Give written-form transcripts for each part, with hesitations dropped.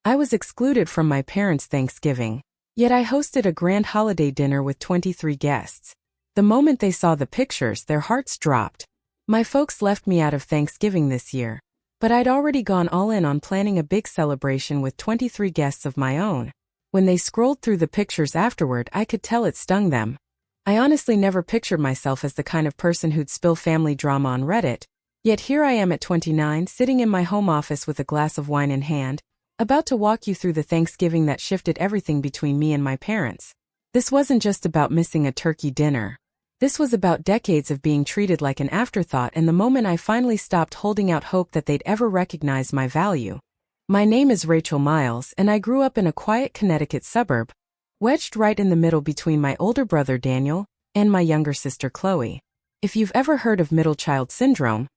I was excluded from my parents' Thanksgiving, yet I hosted a grand holiday dinner with 23 guests. The moment they saw the pictures, their hearts dropped. My folks left me out of Thanksgiving this year, but I'd already gone all in on planning a big celebration with 23 guests of my own. When they scrolled through the pictures afterward, I could tell it stung them. I honestly never pictured myself as the kind of person who'd spill family drama on Reddit, yet here I am at 29, sitting in my home office with a glass of wine in hand, about to walk you through the Thanksgiving that shifted everything between me and my parents. This wasn't just about missing a turkey dinner. This was about decades of being treated like an afterthought and the moment I finally stopped holding out hope that they'd ever recognize my value. My name is Rachel Miles, and I grew up in a quiet Connecticut suburb, wedged right in the middle between my older brother Daniel and my younger sister Chloe. If you've ever heard of middle child syndrome,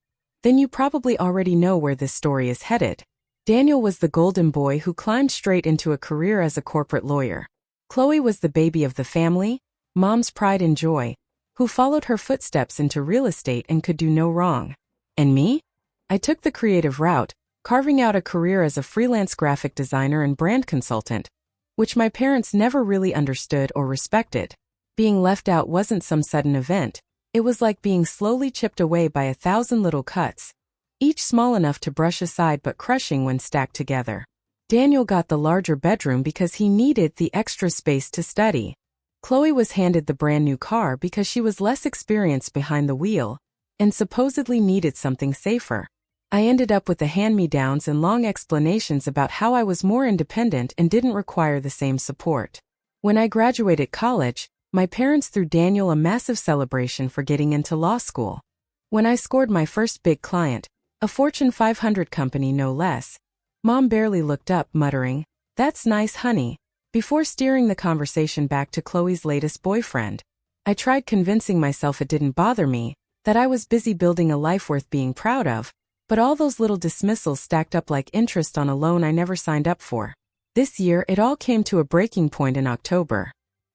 then you probably already know where this story is headed. Daniel was the golden boy who climbed straight into a career as a corporate lawyer. Chloe was the baby of the family, mom's pride and joy, who followed her footsteps into real estate and could do no wrong. And me? I took the creative route, carving out a career as a freelance graphic designer and brand consultant, which my parents never really understood or respected. Being left out wasn't some sudden event. It was like being slowly chipped away by 1,000 little cuts, each small enough to brush aside but crushing when stacked together. Daniel got the larger bedroom because he needed the extra space to study. Chloe was handed the brand new car because she was less experienced behind the wheel and supposedly needed something safer. I ended up with the hand-me-downs and long explanations about how I was more independent and didn't require the same support. When I graduated college, my parents threw Daniel a massive celebration for getting into law school. When I scored my first big client, a Fortune 500 company no less, Mom barely looked up, muttering, "That's nice, honey," before steering the conversation back to Chloe's latest boyfriend. I tried convincing myself it didn't bother me, that I was busy building a life worth being proud of, but all those little dismissals stacked up like interest on a loan I never signed up for. This year, it all came to a breaking point in October.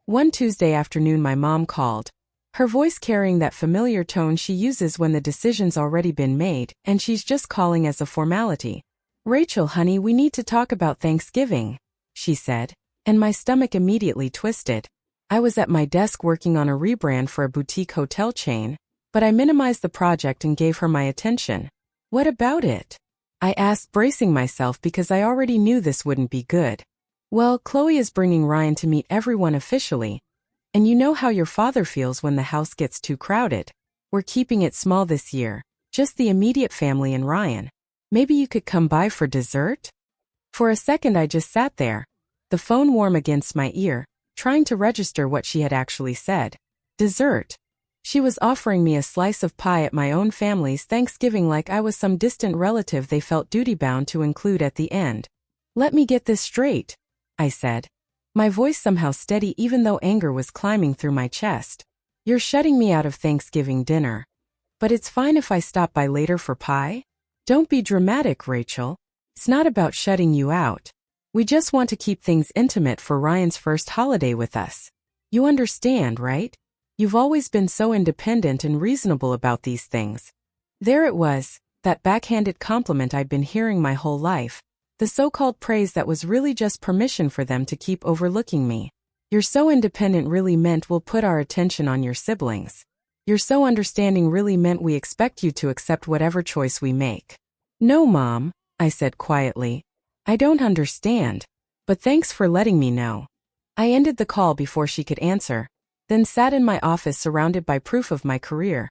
One Tuesday afternoon my mom called, her voice carrying that familiar tone she uses when the decision's already been made and she's just calling as a formality. "Rachel, honey, we need to talk about Thanksgiving," she said, and my stomach immediately twisted. I was at my desk working on a rebrand for a boutique hotel chain, but I minimized the project and gave her my attention. "What about it?" I asked, bracing myself because I already knew this wouldn't be good. "Well, Chloe is bringing Ryan to meet everyone officially. And you know how your father feels when the house gets too crowded. We're keeping it small this year, just the immediate family and Ryan. Maybe you could come by for dessert?" For a second I just sat there, the phone warm against my ear, trying to register what she had actually said. Dessert. She was offering me a slice of pie at my own family's Thanksgiving like I was some distant relative they felt duty-bound to include at the end. "Let me get this straight," I said, my voice somehow steady even though anger was climbing through my chest. "You're shutting me out of Thanksgiving dinner. But it's fine if I stop by later for pie?" "Don't be dramatic, Rachel. It's not about shutting you out. We just want to keep things intimate for Ryan's first holiday with us. You understand, right? You've always been so independent and reasonable about these things." There it was, that backhanded compliment I'd been hearing my whole life. The so-called praise that was really just permission for them to keep overlooking me. "You're so independent" really meant we'll put our attention on your siblings. "You're so understanding" really meant we expect you to accept whatever choice we make. "No, Mom," I said quietly. "I don't understand. But thanks for letting me know." I ended the call before she could answer, then sat in my office surrounded by proof of my career.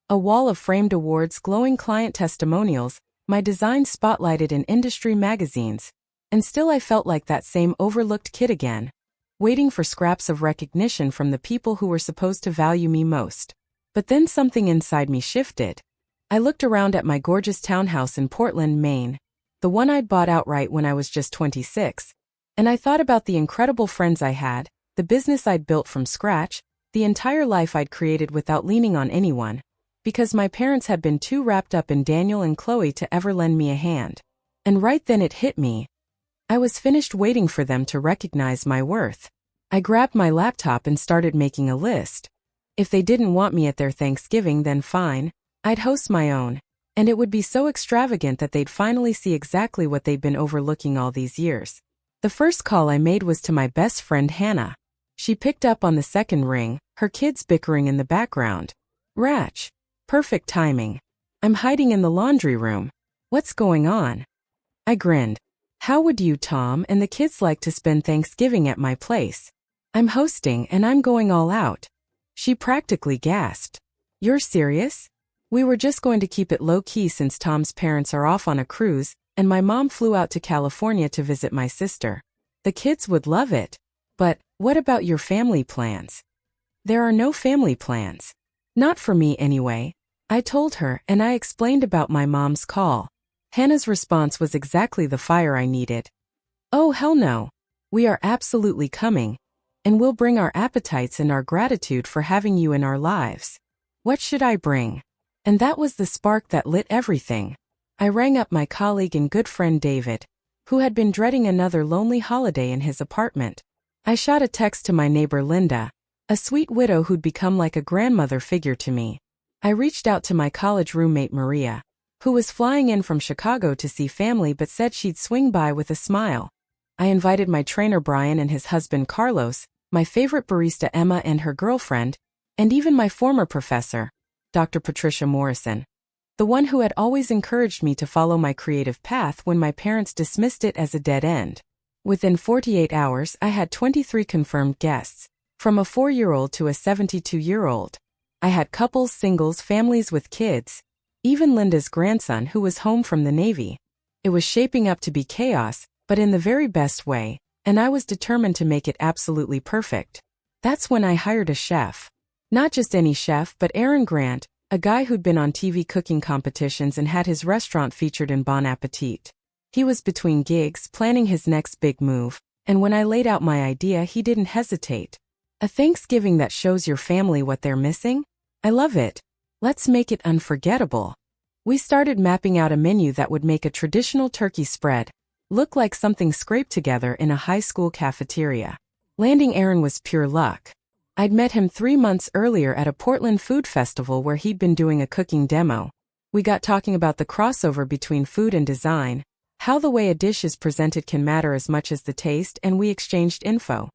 A wall of framed awards, glowing client testimonials, my design spotlighted in industry magazines, and still I felt like that same overlooked kid again, waiting for scraps of recognition from the people who were supposed to value me most. But then something inside me shifted. I looked around at my gorgeous townhouse in Portland, Maine, the one I'd bought outright when I was just 26, and I thought about the incredible friends I had, the business I'd built from scratch, the entire life I'd created without leaning on anyone, because my parents had been too wrapped up in Daniel and Chloe to ever lend me a hand. And right then it hit me. I was finished waiting for them to recognize my worth. I grabbed my laptop and started making a list. If they didn't want me at their Thanksgiving, then fine, I'd host my own. And it would be so extravagant that they'd finally see exactly what they'd been overlooking all these years. The first call I made was to my best friend Hannah. She picked up on the second ring, her kids bickering in the background. Ratch. Perfect timing. I'm hiding in the laundry room. What's going on? I grinned. How would you, Tom, and the kids like to spend Thanksgiving at my place? I'm hosting and I'm going all out. She practically gasped. You're serious? We were just going to keep it low-key since Tom's parents are off on a cruise, and my mom flew out to California to visit my sister. The kids would love it. But, what about your family plans? There are no family plans. Not for me anyway. I told her, and I explained about my mom's call. Hannah's response was exactly the fire I needed. Oh, hell no. We are absolutely coming. And we'll bring our appetites and our gratitude for having you in our lives. What should I bring? And that was the spark that lit everything. I rang up my colleague and good friend David, who had been dreading another lonely holiday in his apartment. I shot a text to my neighbor Linda, a sweet widow who'd become like a grandmother figure to me. I reached out to my college roommate Maria, who was flying in from Chicago to see family but said she'd swing by with a smile. I invited my trainer Brian and his husband Carlos, my favorite barista Emma and her girlfriend, and even my former professor, Dr. Patricia Morrison, the one who had always encouraged me to follow my creative path when my parents dismissed it as a dead end. Within 48 hours, I had 23 confirmed guests, from a 4-year-old to a 72-year-old. I had couples, singles, families with kids, even Linda's grandson who was home from the Navy. It was shaping up to be chaos, but in the very best way, and I was determined to make it absolutely perfect. That's when I hired a chef. Not just any chef, but Aaron Grant, a guy who'd been on TV cooking competitions and had his restaurant featured in Bon Appetit. He was between gigs, planning his next big move, and when I laid out my idea, he didn't hesitate. A Thanksgiving that shows your family what they're missing? I love it. Let's make it unforgettable. We started mapping out a menu that would make a traditional turkey spread look like something scraped together in a high school cafeteria. Landing Aaron was pure luck. I'd met him 3 months earlier at a Portland food festival where he'd been doing a cooking demo. We got talking about the crossover between food and design, how the way a dish is presented can matter as much as the taste, and we exchanged info.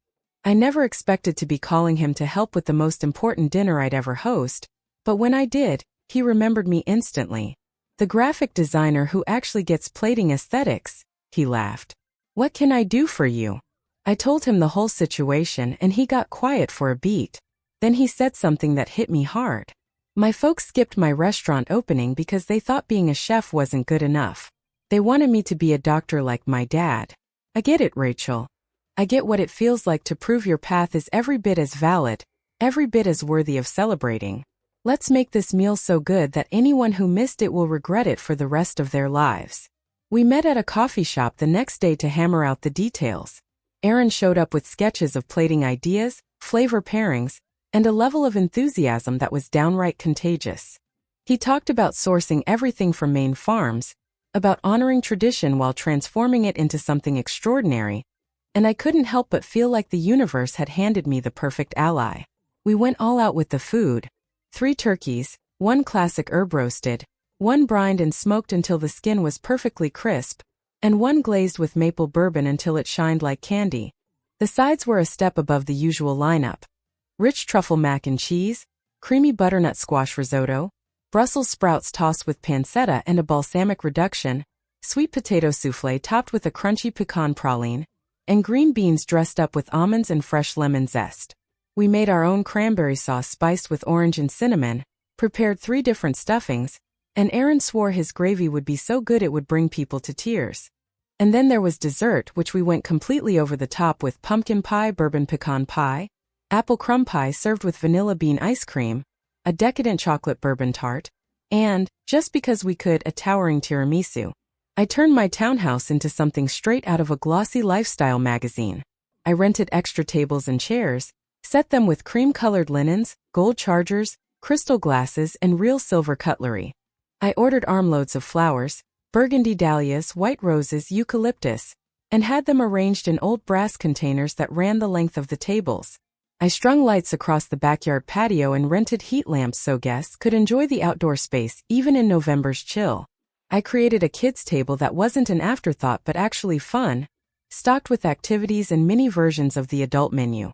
I never expected to be calling him to help with the most important dinner I'd ever host, but when I did, he remembered me instantly. The graphic designer who actually gets plating aesthetics, he laughed. What can I do for you? I told him the whole situation and he got quiet for a beat. Then he said something that hit me hard. My folks skipped my restaurant opening because they thought being a chef wasn't good enough. They wanted me to be a doctor like my dad. I get it, Rachel. I get what it feels like to prove your path is every bit as valid, every bit as worthy of celebrating. Let's make this meal so good that anyone who missed it will regret it for the rest of their lives. We met at a coffee shop the next day to hammer out the details. Aaron showed up with sketches of plating ideas, flavor pairings, and a level of enthusiasm that was downright contagious. He talked about sourcing everything from Maine farms, about honoring tradition while transforming it into something extraordinary, and I couldn't help but feel like the universe had handed me the perfect ally. We went all out with the food. 3 turkeys, 1 classic herb roasted, 1 brined and smoked until the skin was perfectly crisp, and 1 glazed with maple bourbon until it shined like candy. The sides were a step above the usual lineup. Rich truffle mac and cheese, creamy butternut squash risotto, Brussels sprouts tossed with pancetta and a balsamic reduction, sweet potato soufflé topped with a crunchy pecan praline, and green beans dressed up with almonds and fresh lemon zest. We made our own cranberry sauce spiced with orange and cinnamon, prepared 3 different stuffings, and Aaron swore his gravy would be so good it would bring people to tears. And then there was dessert, which we went completely over the top with pumpkin pie, bourbon pecan pie, apple crumb pie served with vanilla bean ice cream, a decadent chocolate bourbon tart, and, just because we could, a towering tiramisu. I turned my townhouse into something straight out of a glossy lifestyle magazine. I rented extra tables and chairs, set them with cream-colored linens, gold chargers, crystal glasses, and real silver cutlery. I ordered armloads of flowers, burgundy dahlias, white roses, eucalyptus, and had them arranged in old brass containers that ran the length of the tables. I strung lights across the backyard patio and rented heat lamps so guests could enjoy the outdoor space even in November's chill. I created a kids' table that wasn't an afterthought but actually fun, stocked with activities and mini versions of the adult menu.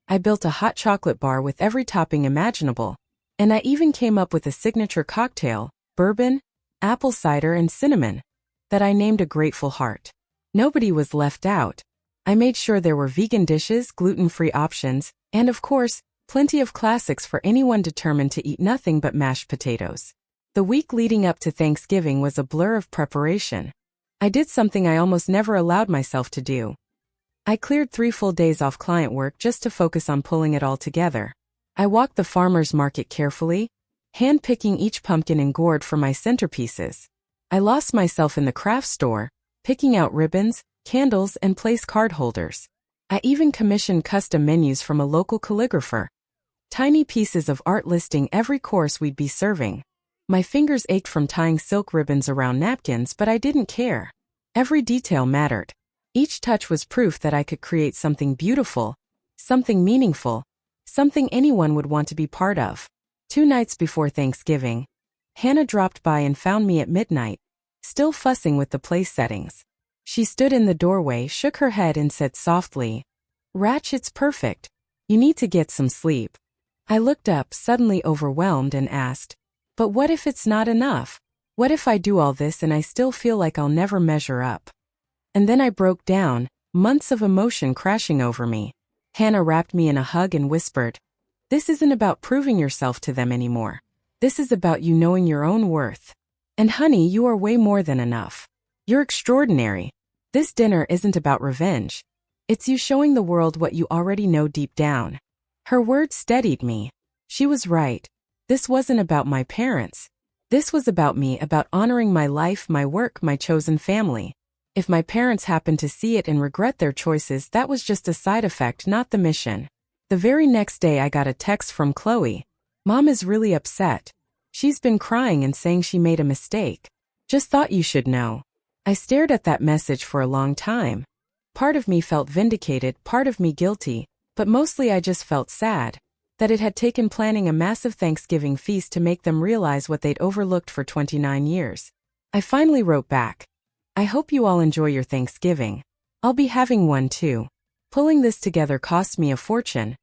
I built a hot chocolate bar with every topping imaginable, and I even came up with a signature cocktail, bourbon, apple cider and cinnamon, that I named a Grateful Heart. Nobody was left out. I made sure there were vegan dishes, gluten-free options, and of course, plenty of classics for anyone determined to eat nothing but mashed potatoes. The week leading up to Thanksgiving was a blur of preparation. I did something I almost never allowed myself to do. I cleared 3 full days off client work just to focus on pulling it all together. I walked the farmer's market carefully, hand-picking each pumpkin and gourd for my centerpieces. I lost myself in the craft store, picking out ribbons, candles, and place card holders. I even commissioned custom menus from a local calligrapher. Tiny pieces of art listing every course we'd be serving. My fingers ached from tying silk ribbons around napkins, but I didn't care. Every detail mattered. Each touch was proof that I could create something beautiful, something meaningful, something anyone would want to be part of. 2 nights before Thanksgiving, Hannah dropped by and found me at midnight, still fussing with the place settings. She stood in the doorway, shook her head and said softly, "Ratch, it's perfect. You need to get some sleep." I looked up, suddenly overwhelmed, and asked, "But what if it's not enough? What if I do all this and I still feel like I'll never measure up?" And then I broke down, months of emotion crashing over me. Hannah wrapped me in a hug and whispered, "This isn't about proving yourself to them anymore. This is about you knowing your own worth. And honey, you are way more than enough. You're extraordinary. This dinner isn't about revenge. It's you showing the world what you already know deep down." Her words steadied me. She was right. This wasn't about my parents. This was about me, about honoring my life, my work, my chosen family. If my parents happened to see it and regret their choices, that was just a side effect, not the mission. The very next day I got a text from Chloe. "Mom is really upset. She's been crying and saying she made a mistake. Just thought you should know." I stared at that message for a long time. Part of me felt vindicated, part of me guilty, but mostly I just felt sad that it had taken planning a massive Thanksgiving feast to make them realize what they'd overlooked for 29 years. I finally wrote back, "I hope you all enjoy your Thanksgiving. I'll be having one too. Pulling this together cost me a fortune.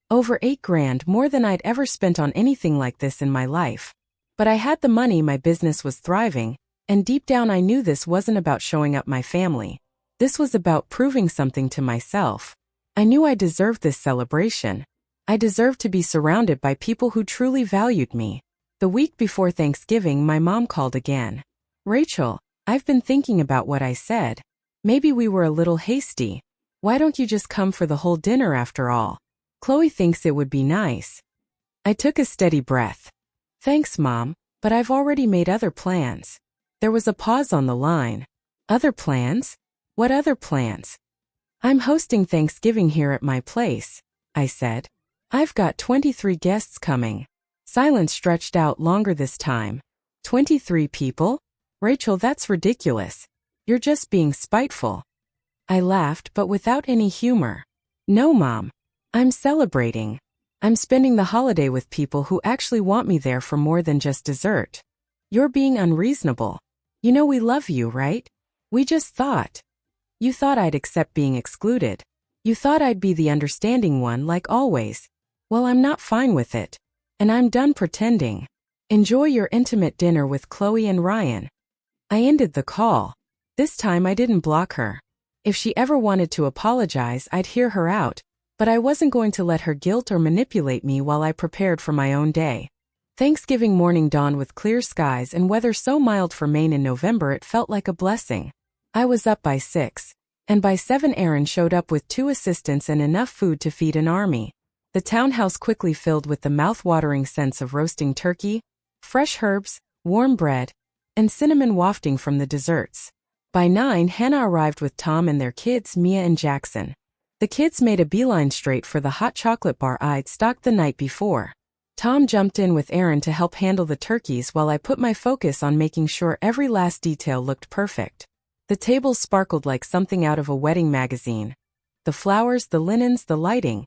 Over $8,000, more than I'd ever spent on anything like this in my life. But I had the money, my business was thriving, and deep down I knew this wasn't about showing up my family. This was about proving something to myself. I knew I deserved this celebration. I deserved to be surrounded by people who truly valued me." The week before Thanksgiving, my mom called again. "Rachel, I've been thinking about what I said. Maybe we were a little hasty. Why don't you just come for the whole dinner after all? Chloe thinks it would be nice." I took a steady breath. "Thanks, Mom, but I've already made other plans." There was a pause on the line. "Other plans? What other plans?" "I'm hosting Thanksgiving here at my place," I said. "I've got 23 guests coming." Silence stretched out longer this time. 23 people? Rachel, that's ridiculous. You're just being spiteful." I laughed, but without any humor. "No, Mom. I'm celebrating. I'm spending the holiday with people who actually want me there for more than just dessert. You're being unreasonable. You know we love you, right? We just thought. You thought I'd accept being excluded. You thought I'd be the understanding one like always. Well, I'm not fine with it. And I'm done pretending. Enjoy your intimate dinner with Chloe and Ryan." I ended the call. This time I didn't block her. If she ever wanted to apologize, I'd hear her out, but I wasn't going to let her guilt or manipulate me while I prepared for my own day. Thanksgiving morning dawned with clear skies and weather so mild for Maine in November it felt like a blessing. I was up by 6, and by 7 Aaron showed up with 2 assistants and enough food to feed an army. The townhouse quickly filled with the mouth-watering scents of roasting turkey, fresh herbs, warm bread, and cinnamon wafting from the desserts. By 9, Hannah arrived with Tom and their kids, Mia and Jackson. The kids made a beeline straight for the hot chocolate bar I'd stocked the night before. Tom jumped in with Aaron to help handle the turkeys while I put my focus on making sure every last detail looked perfect. The tables sparkled like something out of a wedding magazine. The flowers, the linens, the lighting.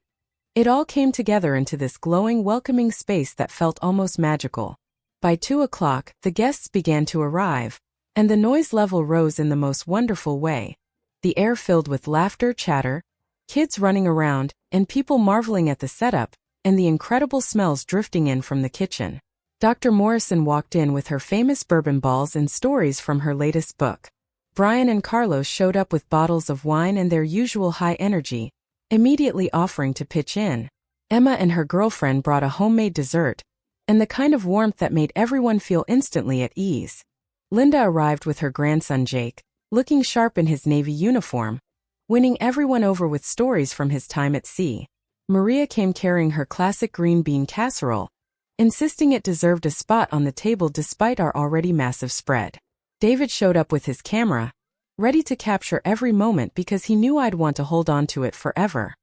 It all came together into this glowing, welcoming space that felt almost magical. By 2 o'clock, the guests began to arrive, and the noise level rose in the most wonderful way. The air filled with laughter, chatter, kids running around, and people marveling at the setup, and the incredible smells drifting in from the kitchen. Dr. Morrison walked in with her famous bourbon balls and stories from her latest book. Brian and Carlos showed up with bottles of wine and their usual high energy, immediately offering to pitch in. Emma and her girlfriend brought a homemade dessert, and the kind of warmth that made everyone feel instantly at ease. Linda arrived with her grandson Jake, looking sharp in his Navy uniform, winning everyone over with stories from his time at sea. Maria came carrying her classic green bean casserole, insisting it deserved a spot on the table despite our already massive spread. David showed up with his camera, ready to capture every moment because he knew I'd want to hold on to it forever.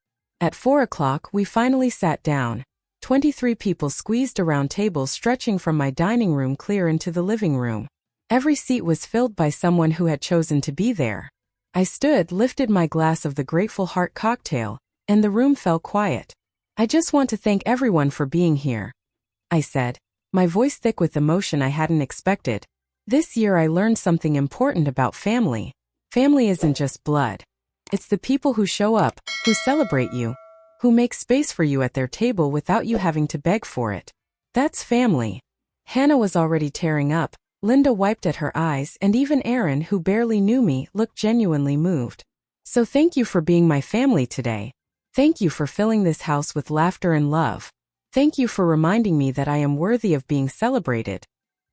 At 4 o'clock, we finally sat down. 23 people squeezed around tables stretching from my dining room clear into the living room. Every seat was filled by someone who had chosen to be there. I stood, lifted my glass of the Grateful Heart cocktail, and the room fell quiet. "I just want to thank everyone for being here," I said, my voice thick with emotion I hadn't expected. This year I learned something important about family. Family isn't just blood. It's the people who show up, who celebrate you, who make space for you at their table without you having to beg for it. That's family. Hannah was already tearing up. Linda wiped at her eyes, and even Aaron, who barely knew me, looked genuinely moved. So thank you for being my family today. Thank you for filling this house with laughter and love. Thank you for reminding me that I am worthy of being celebrated,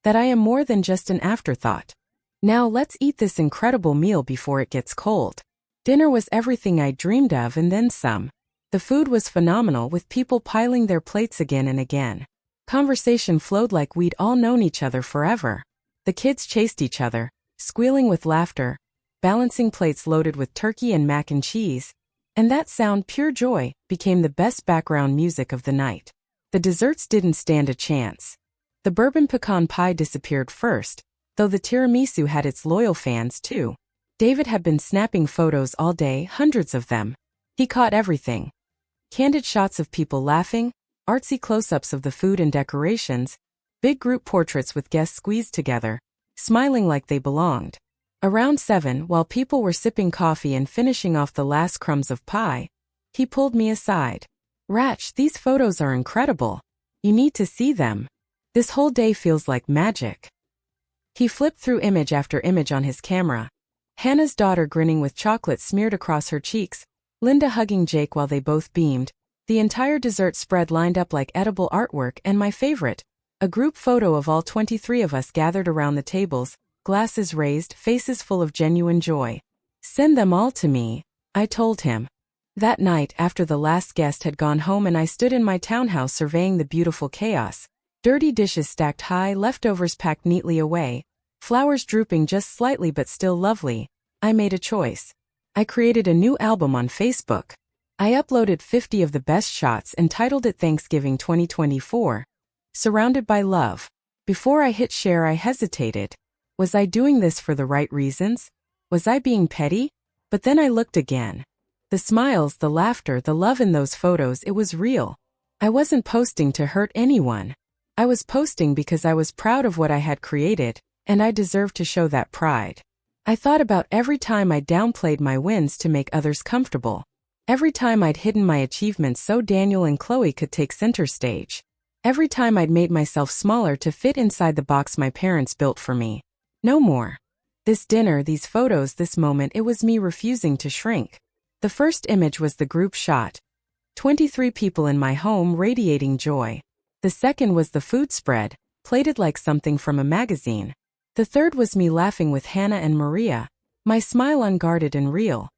that I am more than just an afterthought. Now let's eat this incredible meal before it gets cold. Dinner was everything I dreamed of and then some. The food was phenomenal, with people piling their plates again and again. Conversation flowed like we'd all known each other forever. The kids chased each other, squealing with laughter, balancing plates loaded with turkey and mac and cheese, and that sound, pure joy, became the best background music of the night. The desserts didn't stand a chance. The bourbon pecan pie disappeared first, though the tiramisu had its loyal fans too. David had been snapping photos all day, hundreds of them. He caught everything. Candid shots of people laughing, artsy close-ups of the food and decorations, big group portraits with guests squeezed together, smiling like they belonged. Around 7, while people were sipping coffee and finishing off the last crumbs of pie, he pulled me aside. "Ratch, these photos are incredible. You need to see them. This whole day feels like magic." He flipped through image after image on his camera. Hannah's daughter grinning with chocolate smeared across her cheeks, Linda hugging Jake while they both beamed, the entire dessert spread lined up like edible artwork, and my favorite, a group photo of all 23 of us gathered around the tables, glasses raised, faces full of genuine joy. "Send them all to me," I told him. That night, after the last guest had gone home and I stood in my townhouse surveying the beautiful chaos, dirty dishes stacked high, leftovers packed neatly away, flowers drooping just slightly but still lovely, I made a choice. I created a new album on Facebook. I uploaded 50 of the best shots and titled it Thanksgiving 2024, Surrounded by Love. Before I hit share, I hesitated. Was I doing this for the right reasons? Was I being petty? But then I looked again. The smiles, the laughter, the love in those photos, it was real. I wasn't posting to hurt anyone. I was posting because I was proud of what I had created, and I deserved to show that pride. I thought about every time I downplayed my wins to make others comfortable. Every time I'd hidden my achievements so Daniel and Chloe could take center stage. Every time I'd made myself smaller to fit inside the box my parents built for me. No more. This dinner, these photos, this moment, it was me refusing to shrink. The first image was the group shot. 23 people in my home radiating joy. The second was the food spread, plated like something from a magazine. The third was me laughing with Hannah and Maria, my smile unguarded and real.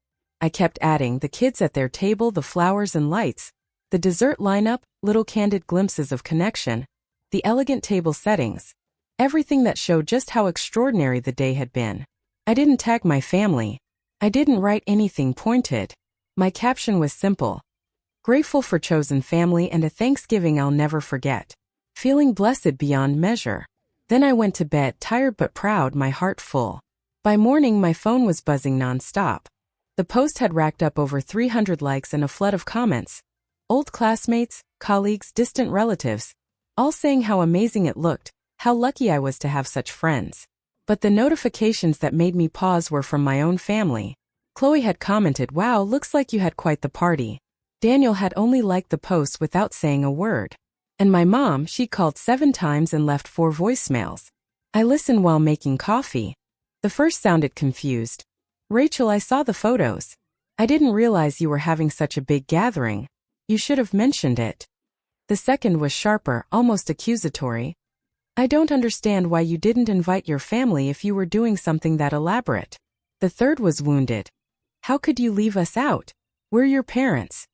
I kept adding the kids at their table, the flowers and lights, the dessert lineup, little candid glimpses of connection, the elegant table settings. Everything that showed just how extraordinary the day had been. I didn't tag my family. I didn't write anything pointed. My caption was simple. Grateful for chosen family and a Thanksgiving I'll never forget. Feeling blessed beyond measure. Then I went to bed, tired but proud, my heart full. By morning my phone was buzzing non-stop. The post had racked up over 300 likes and a flood of comments. Old classmates, colleagues, distant relatives, all saying how amazing it looked, how lucky I was to have such friends. But the notifications that made me pause were from my own family. Chloe had commented, "Wow, looks like you had quite the party." Daniel had only liked the post without saying a word. And my mom, she called 7 times and left 4 voicemails. I listened while making coffee. The first sounded confused. "Rachel, I saw the photos. I didn't realize you were having such a big gathering. You should have mentioned it." The second was sharper, almost accusatory. "I don't understand why you didn't invite your family if you were doing something that elaborate." The third was wounded. "How could you leave us out? We're your parents."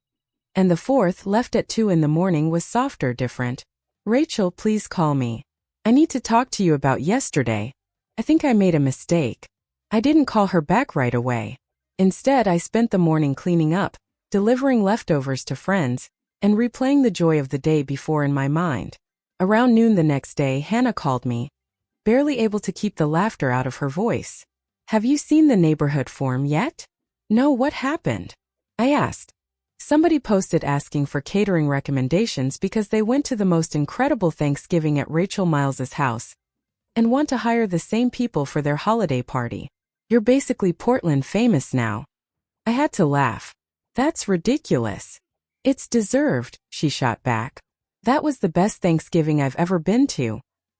And the fourth, left at 2 in the morning, was softer, different. "Rachel, please call me. I need to talk to you about yesterday. I think I made a mistake." I didn't call her back right away. Instead, I spent the morning cleaning up, delivering leftovers to friends, and replaying the joy of the day before in my mind. Around noon the next day, Hannah called me, barely able to keep the laughter out of her voice. "Have you seen the neighborhood form yet?" "No, what happened?" I asked. "Somebody posted asking for catering recommendations because they went to the most incredible Thanksgiving at Rachel Miles's house and want to hire the same people for their holiday party. You're basically Portland famous now." I had to laugh. "That's ridiculous." "It's deserved," she shot back. "That was the best Thanksgiving I've ever been to.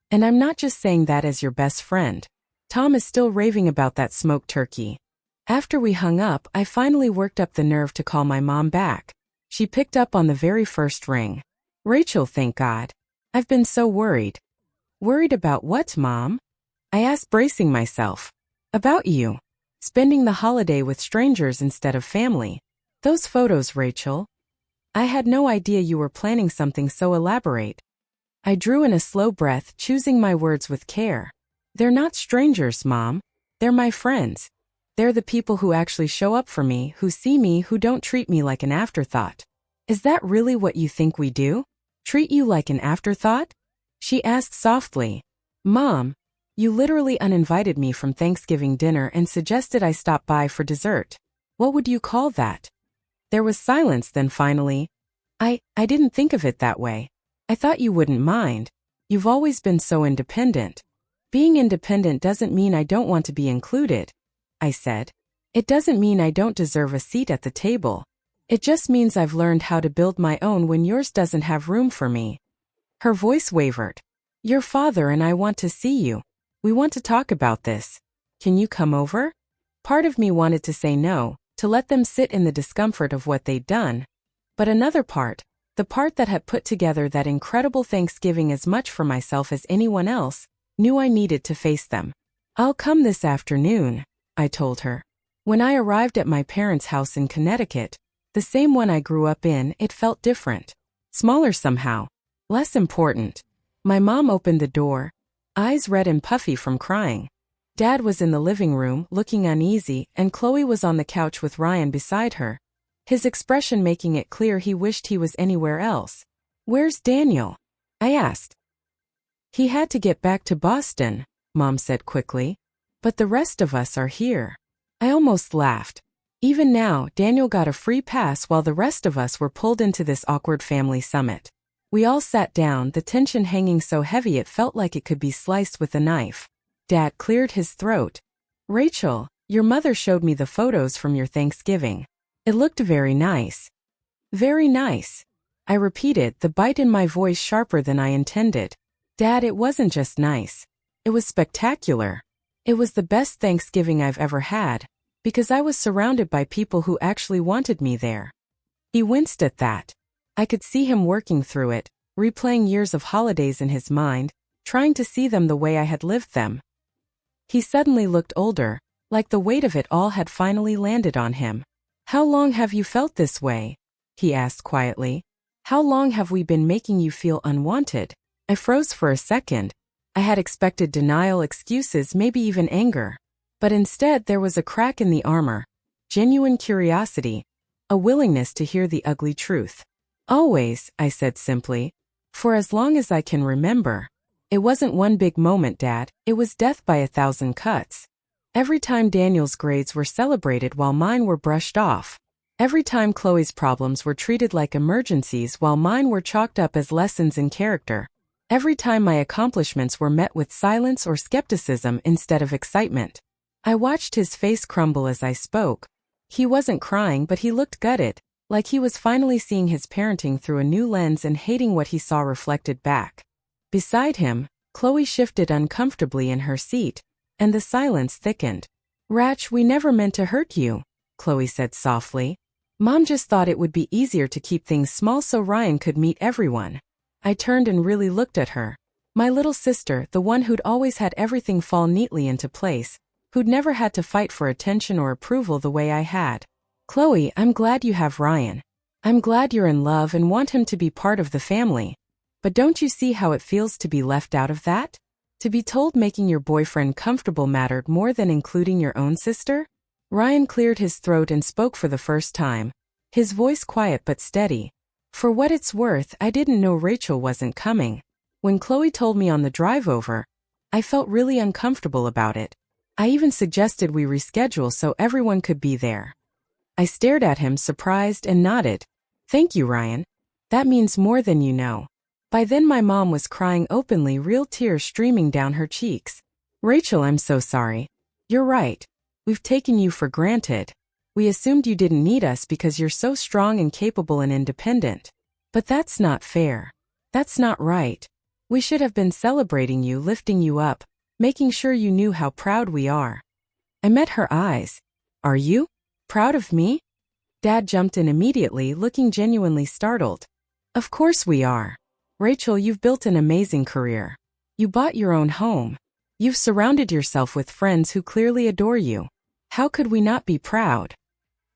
And I'm not just saying that as your best friend. Tom is still raving about that smoked turkey." After we hung up, I finally worked up the nerve to call my mom back. She picked up on the very first ring. "Rachel, thank God. I've been so worried." "Worried about what, Mom?" I asked, bracing myself. "About you. Spending the holiday with strangers instead of family. Those photos, Rachel. I had no idea you were planning something so elaborate." I drew in a slow breath, choosing my words with care. "They're not strangers, Mom. They're my friends. They're the people who actually show up for me, who see me, who don't treat me like an afterthought." "Is that really what you think we do? Treat you like an afterthought?" she asked softly. "Mom, you literally uninvited me from Thanksgiving dinner and suggested I stop by for dessert. What would you call that?" There was silence, then finally, I didn't think of it that way. I thought you wouldn't mind. You've always been so independent." "Being independent doesn't mean I don't want to be included," I said. "It doesn't mean I don't deserve a seat at the table. It just means I've learned how to build my own when yours doesn't have room for me." Her voice wavered. "Your father and I want to see you. We want to talk about this. Can you come over?" Part of me wanted to say no, to let them sit in the discomfort of what they'd done. But another part, the part that had put together that incredible Thanksgiving as much for myself as anyone else, knew I needed to face them. "I'll come this afternoon," I told her. When I arrived at my parents' house in Connecticut, the same one I grew up in, it felt different. Smaller somehow. Less important. My mom opened the door, eyes red and puffy from crying. Dad was in the living room, looking uneasy, and Chloe was on the couch with Ryan beside her, his expression making it clear he wished he was anywhere else. "Where's Daniel?" I asked. "He had to get back to Boston," Mom said quickly. "But the rest of us are here." I almost laughed. Even now, Daniel got a free pass while the rest of us were pulled into this awkward family summit. We all sat down, the tension hanging so heavy it felt like it could be sliced with a knife. Dad cleared his throat. "Rachel, your mother showed me the photos from your Thanksgiving. It looked very nice." "Very nice," I repeated, the bite in my voice sharper than I intended. "Dad, it wasn't just nice. It was spectacular. It was the best Thanksgiving I've ever had, because I was surrounded by people who actually wanted me there." He winced at that. I could see him working through it, replaying years of holidays in his mind, trying to see them the way I had lived them. He suddenly looked older, like the weight of it all had finally landed on him. "How long have you felt this way?" he asked quietly. "How long have we been making you feel unwanted?" I froze for a second. I had expected denial, excuses, maybe even anger. But instead there was a crack in the armor, genuine curiosity, a willingness to hear the ugly truth. "Always," I said simply. "For as long as I can remember." It wasn't one big moment, Dad. It was death by 1,000 cuts. Every time Daniel's grades were celebrated while mine were brushed off. Every time Chloe's problems were treated like emergencies while mine were chalked up as lessons in character. Every time my accomplishments were met with silence or skepticism instead of excitement. I watched his face crumble as I spoke. He wasn't crying, but he looked gutted, like he was finally seeing his parenting through a new lens and hating what he saw reflected back. Beside him, Chloe shifted uncomfortably in her seat, and the silence thickened. "Rach, we never meant to hurt you," Chloe said softly. "Mom just thought it would be easier to keep things small so Ryan could meet everyone." I turned and really looked at her. My little sister, the one who'd always had everything fall neatly into place, who'd never had to fight for attention or approval the way I had. "Chloe, I'm glad you have Ryan. I'm glad you're in love and want him to be part of the family. But don't you see how it feels to be left out of that? To be told making your boyfriend comfortable mattered more than including your own sister?" Ryan cleared his throat and spoke for the first time, his voice quiet but steady. "For what it's worth, I didn't know Rachel wasn't coming. When Chloe told me on the drive over, I felt really uncomfortable about it. I even suggested we reschedule so everyone could be there." I stared at him, surprised, and nodded. "Thank you, Ryan. That means more than you know." By then my mom was crying openly, real tears streaming down her cheeks. "Rachel, I'm so sorry. You're right. We've taken you for granted. We assumed you didn't need us because you're so strong and capable and independent. But that's not fair. That's not right. We should have been celebrating you, lifting you up, making sure you knew how proud we are." I met her eyes. "Are you proud of me?" Dad jumped in immediately, looking genuinely startled. "Of course we are. Rachel, you've built an amazing career. You bought your own home. You've surrounded yourself with friends who clearly adore you. How could we not be proud?"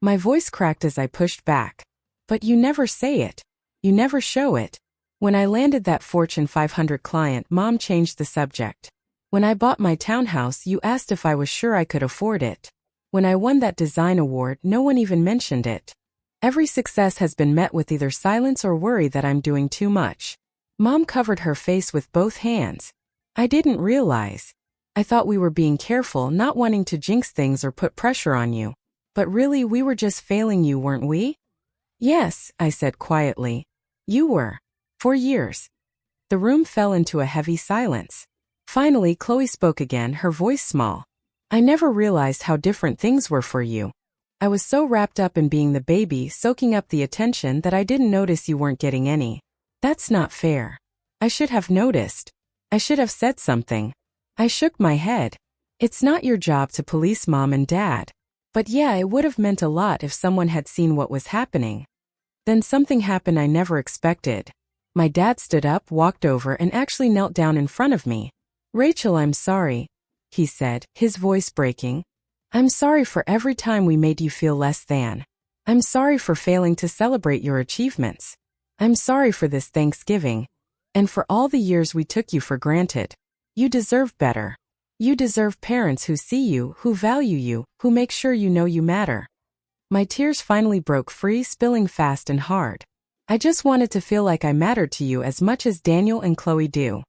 My voice cracked as I pushed back. "But you never say it. You never show it. When I landed that Fortune 500 client, Mom changed the subject. When I bought my townhouse, you asked if I was sure I could afford it. When I won that design award, no one even mentioned it. Every success has been met with either silence or worry that I'm doing too much." Mom covered her face with both hands. "I didn't realize. I thought we were being careful, not wanting to jinx things or put pressure on you. But really, we were just failing you, weren't we?" "Yes," I said quietly. "You were. For years." The room fell into a heavy silence. Finally, Chloe spoke again, her voice small. "I never realized how different things were for you. I was so wrapped up in being the baby, soaking up the attention, that I didn't notice you weren't getting any. That's not fair. I should have noticed. I should have said something." I shook my head. "It's not your job to police Mom and Dad. But yeah, it would have meant a lot if someone had seen what was happening." Then something happened I never expected. My dad stood up, walked over, and actually knelt down in front of me. "Rachel, I'm sorry," he said, his voice breaking. "I'm sorry for every time we made you feel less than. I'm sorry for failing to celebrate your achievements. I'm sorry for this Thanksgiving. And for all the years we took you for granted. You deserve better. You deserve parents who see you, who value you, who make sure you know you matter." My tears finally broke free, spilling fast and hard. "I just wanted to feel like I mattered to you as much as Daniel and Chloe do."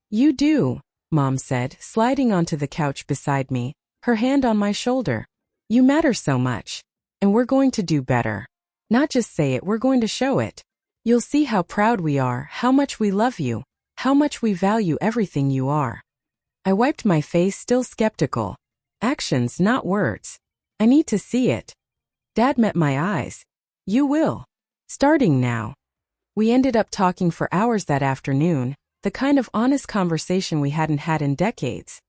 "You do," Mom said, sliding onto the couch beside me, her hand on my shoulder. "You matter so much. And we're going to do better. Not just say it, we're going to show it. You'll see how proud we are, how much we love you, how much we value everything you are." I wiped my face, still skeptical. "Actions, not words. I need to see it." Dad met my eyes. "You will. Starting now." We ended up talking for hours that afternoon, the kind of honest conversation we hadn't had in decades.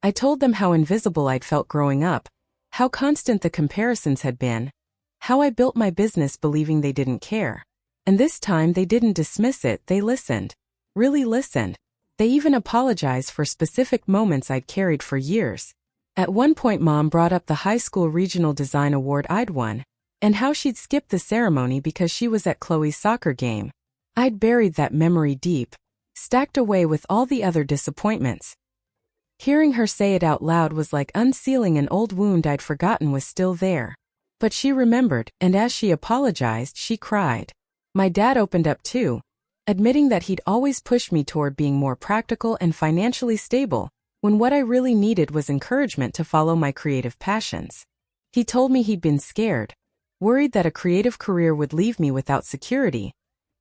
I told them how invisible I'd felt growing up, how constant the comparisons had been, how I built my business believing they didn't care. And this time they didn't dismiss it, they listened. Really listened. They even apologized for specific moments I'd carried for years. At one point Mom brought up the high school regional design award I'd won, and how she'd skipped the ceremony because she was at Chloe's soccer game. I'd buried that memory deep, stacked away with all the other disappointments. Hearing her say it out loud was like unsealing an old wound I'd forgotten was still there. But she remembered, and as she apologized, she cried. My dad opened up too, admitting that he'd always pushed me toward being more practical and financially stable, when what I really needed was encouragement to follow my creative passions. He told me he'd been scared. worried that a creative career would leave me without security.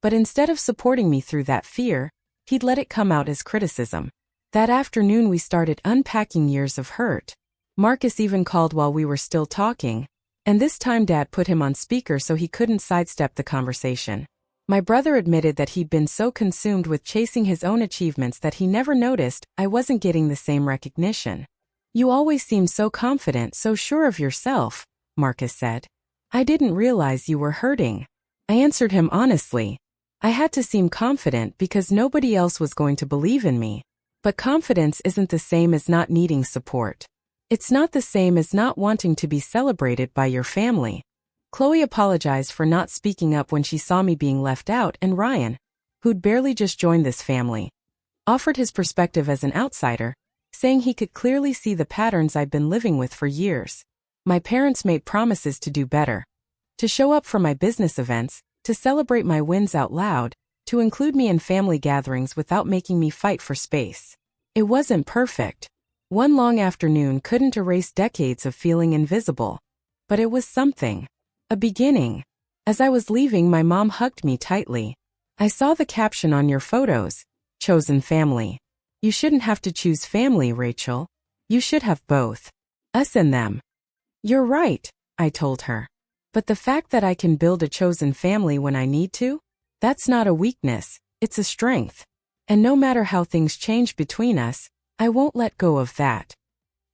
But instead of supporting me through that fear, he'd let it come out as criticism. That afternoon we started unpacking years of hurt. Marcus even called while we were still talking, and this time Dad put him on speaker so he couldn't sidestep the conversation. My brother admitted that he'd been so consumed with chasing his own achievements that he never noticed I wasn't getting the same recognition. "You always seem so confident, so sure of yourself," Marcus said. "I didn't realize you were hurting." I answered him honestly. I had to seem confident because nobody else was going to believe in me. But confidence isn't the same as not needing support. It's not the same as not wanting to be celebrated by your family. Chloe apologized for not speaking up when she saw me being left out, and Ryan, who'd barely just joined this family, offered his perspective as an outsider, saying he could clearly see the patterns I'd been living with for years. My parents made promises to do better, to show up for my business events, to celebrate my wins out loud, to include me in family gatherings without making me fight for space. It wasn't perfect. One long afternoon couldn't erase decades of feeling invisible. But it was something. A beginning. As I was leaving, my mom hugged me tightly. "I saw the caption on your photos. Chosen family. You shouldn't have to choose family, Rachel. You should have both. Us and them." "You're right," I told her. "But the fact that I can build a chosen family when I need to? That's not a weakness, it's a strength. And no matter how things change between us, I won't let go of that."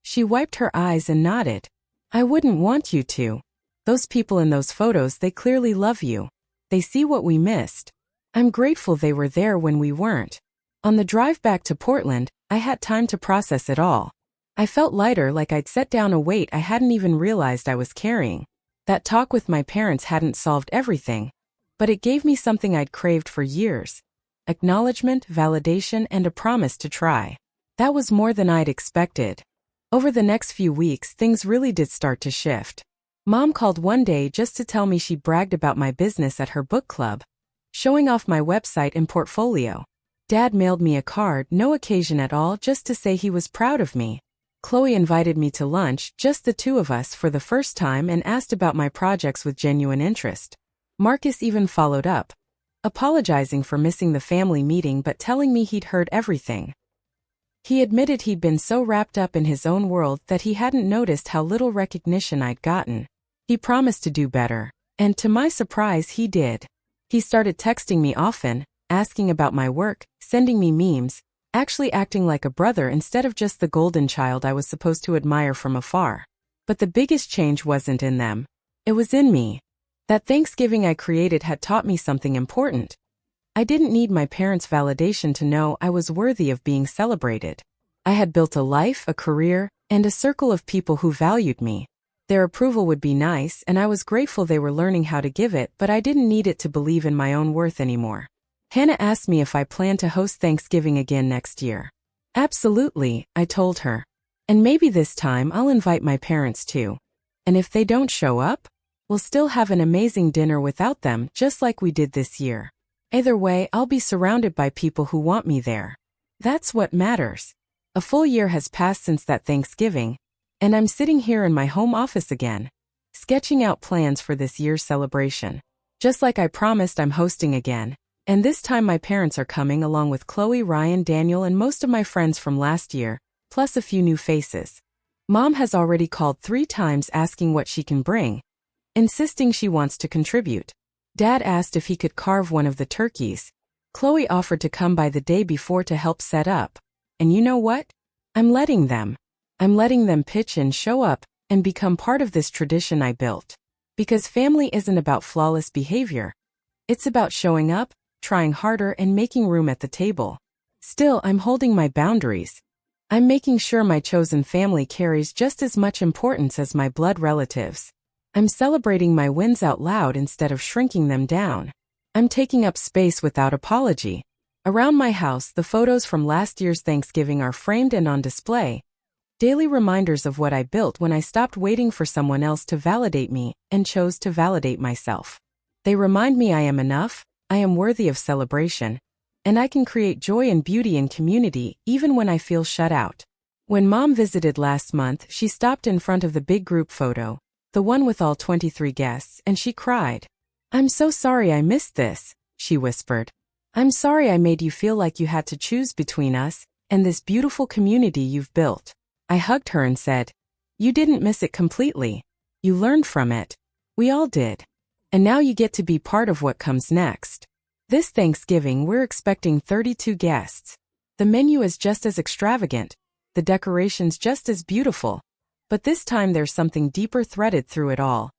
She wiped her eyes and nodded. "I wouldn't want you to. Those people in those photos, they clearly love you. They see what we missed. I'm grateful they were there when we weren't." On the drive back to Portland, I had time to process it all. I felt lighter, like I'd set down a weight I hadn't even realized I was carrying. That talk with my parents hadn't solved everything, but it gave me something I'd craved for years: acknowledgement, validation, and a promise to try. That was more than I'd expected. Over the next few weeks, things really did start to shift. Mom called one day just to tell me she bragged about my business at her book club, showing off my website and portfolio. Dad mailed me a card, no occasion at all, just to say he was proud of me. Chloe invited me to lunch, just the two of us for the first time, and asked about my projects with genuine interest. Marcus even followed up, apologizing for missing the family meeting but telling me he'd heard everything. He admitted he'd been so wrapped up in his own world that he hadn't noticed how little recognition I'd gotten. He promised to do better, and to my surprise, he did. He started texting me often, asking about my work, sending me memes, actually acting like a brother instead of just the golden child I was supposed to admire from afar. But the biggest change wasn't in them. It was in me. That Thanksgiving I created had taught me something important. I didn't need my parents' validation to know I was worthy of being celebrated. I had built a life, a career, and a circle of people who valued me. Their approval would be nice, and I was grateful they were learning how to give it, but I didn't need it to believe in my own worth anymore. Hannah asked me if I plan to host Thanksgiving again next year. "Absolutely," I told her. "And maybe this time I'll invite my parents too. And if they don't show up, we'll still have an amazing dinner without them, just like we did this year. Either way, I'll be surrounded by people who want me there. That's what matters." A full year has passed since that Thanksgiving, and I'm sitting here in my home office again, sketching out plans for this year's celebration. Just like I promised, I'm hosting again, and this time my parents are coming along with Chloe, Ryan, Daniel, and most of my friends from last year, plus a few new faces. Mom has already called 3 times asking what she can bring, insisting she wants to contribute. Dad asked if he could carve one of the turkeys. Chloe offered to come by the day before to help set up. And you know what? I'm letting them. I'm letting them pitch in, show up, and become part of this tradition I built. Because family isn't about flawless behavior. It's about showing up, trying harder, and making room at the table. Still, I'm holding my boundaries. I'm making sure my chosen family carries just as much importance as my blood relatives. I'm celebrating my wins out loud instead of shrinking them down. I'm taking up space without apology. Around my house, the photos from last year's Thanksgiving are framed and on display. Daily reminders of what I built when I stopped waiting for someone else to validate me and chose to validate myself. They remind me I am enough, I am worthy of celebration, and I can create joy and beauty in community even when I feel shut out. When Mom visited last month, she stopped in front of the big group photo, the one with all 23 guests, and she cried. "I'm so sorry I missed this," she whispered. "I'm sorry I made you feel like you had to choose between us and this beautiful community you've built." I hugged her and said, "You didn't miss it completely. You learned from it. We all did. And now you get to be part of what comes next." This Thanksgiving we're expecting 32 guests. The menu is just as extravagant, the decorations just as beautiful. But this time there's something deeper threaded through it all.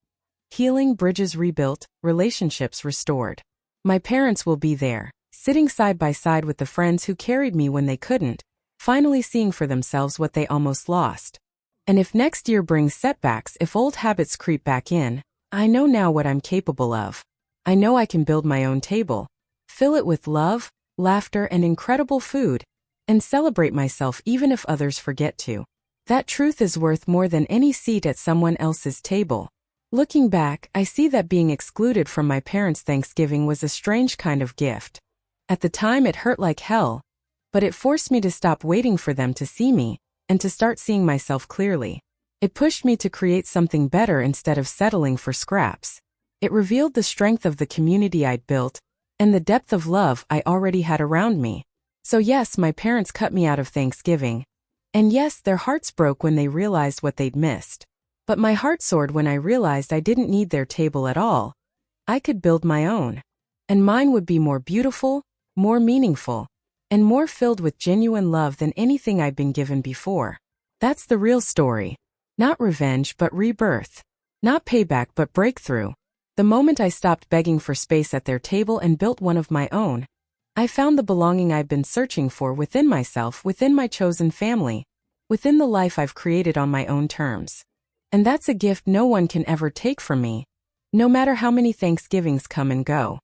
Healing, bridges rebuilt, relationships restored. My parents will be there, sitting side by side with the friends who carried me when they couldn't, finally seeing for themselves what they almost lost. And if next year brings setbacks, if old habits creep back in, I know now what I'm capable of. I know I can build my own table, fill it with love, laughter, and incredible food, and celebrate myself even if others forget to. That truth is worth more than any seat at someone else's table. Looking back, I see that being excluded from my parents' Thanksgiving was a strange kind of gift. At the time it hurt like hell, but it forced me to stop waiting for them to see me, and to start seeing myself clearly. It pushed me to create something better instead of settling for scraps. It revealed the strength of the community I'd built, and the depth of love I already had around me. So yes, my parents cut me out of Thanksgiving. And yes, their hearts broke when they realized what they'd missed. But my heart soared when I realized I didn't need their table at all. I could build my own. And mine would be more beautiful, more meaningful, and more filled with genuine love than anything I'd been given before. That's the real story. Not revenge, but rebirth. Not payback, but breakthrough. The moment I stopped begging for space at their table and built one of my own, I found the belonging I've been searching for within myself, within my chosen family, within the life I've created on my own terms. And that's a gift no one can ever take from me, no matter how many Thanksgivings come and go.